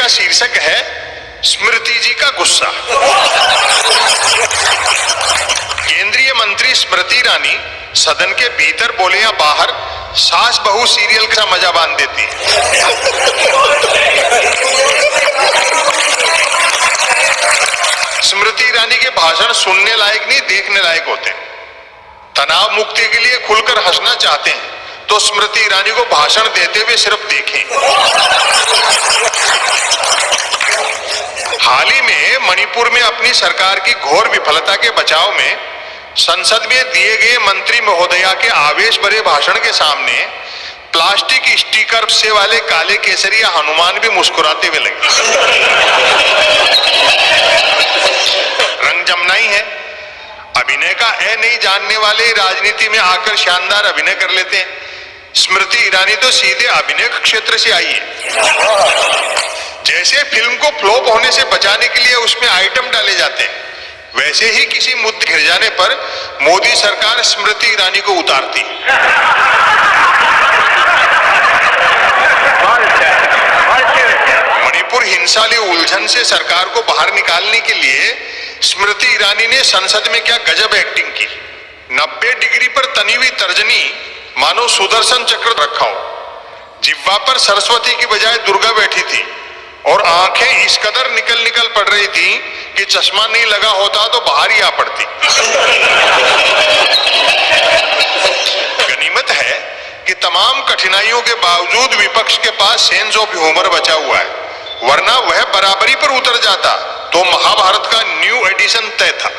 शीर्षक है स्मृति जी का गुस्सा। केंद्रीय मंत्री स्मृति ईरानी सदन के भीतर बोले या बाहर सास बहू सीरियल का मजा बांध देती है। स्मृति ईरानी के भाषण सुनने लायक नहीं, देखने लायक होते हैं। तनाव मुक्ति के लिए खुलकर हंसना चाहते हैं तो स्मृति ईरानी को भाषण देते हुए सिर्फ देखें। हाल ही में मणिपुर में अपनी सरकार की घोर विफलता के बचाव में संसद में दिए गए मंत्री महोदया के आवेश भरे भाषण के सामने प्लास्टिक स्टिकर से वाले काले केसरिया हनुमान भी मुस्कुराते हुए लगे। रंग जमना ही है। अभिनय का ए नहीं जानने वाले राजनीति में आकर शानदार अभिनय कर लेते हैं। स्मृति ईरानी तो सीधे अभिनय क्षेत्र से आई है। जैसे फिल्म को फ्लॉप होने से बचाने के लिए उसमें आइटम डाले जाते हैं, वैसे ही किसी मुद्दे घिर जाने पर मोदी सरकार स्मृति ईरानी को उतारती है। मणिपुर हिंसा उलझन से सरकार को बाहर निकालने के लिए स्मृति ईरानी ने संसद में क्या गजब एक्टिंग की। 90 डिग्री पर तनी हुई तर्जनी मानो सुदर्शन चक्र रखा हो। जिह्वा पर सरस्वती की बजाय दुर्गा बैठी थी और आंखें इस कदर निकल पड़ रही थी कि चश्मा नहीं लगा होता तो बाहर ही आ पड़ती। गनीमत है कि तमाम कठिनाइयों के बावजूद विपक्ष के पास सेंस ऑफ ह्यूमर बचा हुआ है, वरना वह बराबरी पर उतर जाता तो महाभारत का न्यू एडिशन तय था।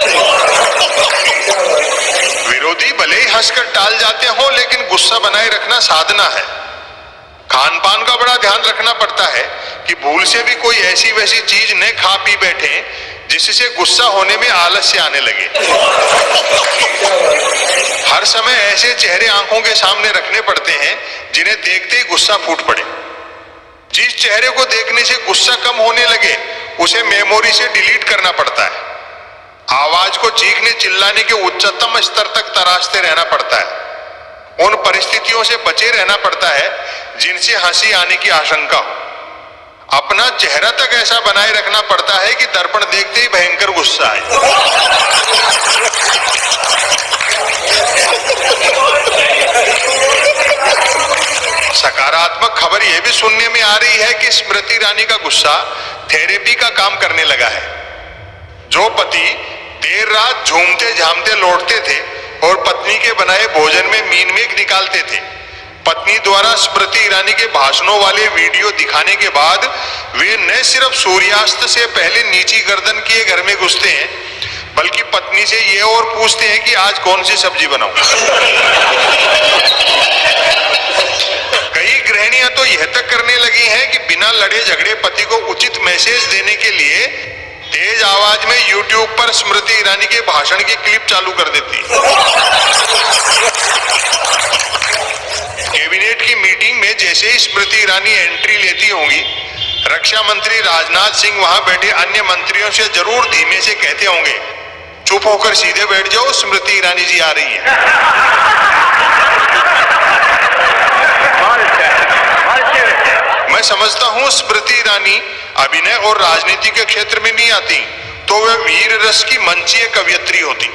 विरोधी भले ही हंसकर टाल जाते हो, लेकिन गुस्सा बनाए रखना साधना है। खान पान का बड़ा ध्यान रखना पड़ता है कि भूल से भी कोई ऐसी वैसी चीज न खा पी बैठे जिससे गुस्सा होने में आलस्य आने लगे। हर समय ऐसे चेहरे आंखों के सामने रखने पड़ते हैं जिन्हें देखते ही गुस्सा फूट पड़े। जिस चेहरे को देखने से गुस्सा कम होने लगे उसे मेमोरी से डिलीट करना पड़ता है। आवाज को चीखने चिल्लाने के उच्चतम स्तर तक तराशते रहना पड़ता है। उन परिस्थितियों से बचे रहना पड़ता है जिनसे हंसी आने की आशंका हो। अपना चेहरा तक ऐसा बनाए रखना पड़ता है कि दर्पण देखते ही भयंकर गुस्सा आए। सकारात्मक खबर यह भी सुनने में आ रही है कि स्मृति ईरानी का गुस्सा थेरेपी का काम करने लगा है। जो पति देर रात झूमते झामते लौटते थे और पत्नी के बनाए भोजन में मीन मेख निकालते थे, पत्नी द्वारा स्मृति ईरानी के भाषणों वाले वीडियो दिखाने के बाद वे न सिर्फ सूर्यास्त से पहले नीची गर्दन किए घर में घुसते हैं, बल्कि पत्नी से ये और पूछते हैं कि आज कौन सी सब्जी बनाऊं। कई गृहिणियां तो यह तक करने लगी हैं कि बिना लड़े झगड़े पति को उचित मैसेज देने के लिए तेज आवाज में YouTube पर स्मृति ईरानी के भाषण की क्लिप चालू कर देती। कैबिनेट की मीटिंग में जैसे ही स्मृति ईरानी एंट्री लेती होंगी, रक्षा मंत्री राजनाथ सिंह वहां बैठे अन्य मंत्रियों से जरूर धीमे से कहते होंगे, चुप होकर सीधे बैठ जाओ, स्मृति ईरानी जी आ रही है। मैं समझता हूं स्मृति ईरानी अभिनय और राजनीति के क्षेत्र में नहीं आती तो वह वीर रस की मंचीय कवयित्री होती।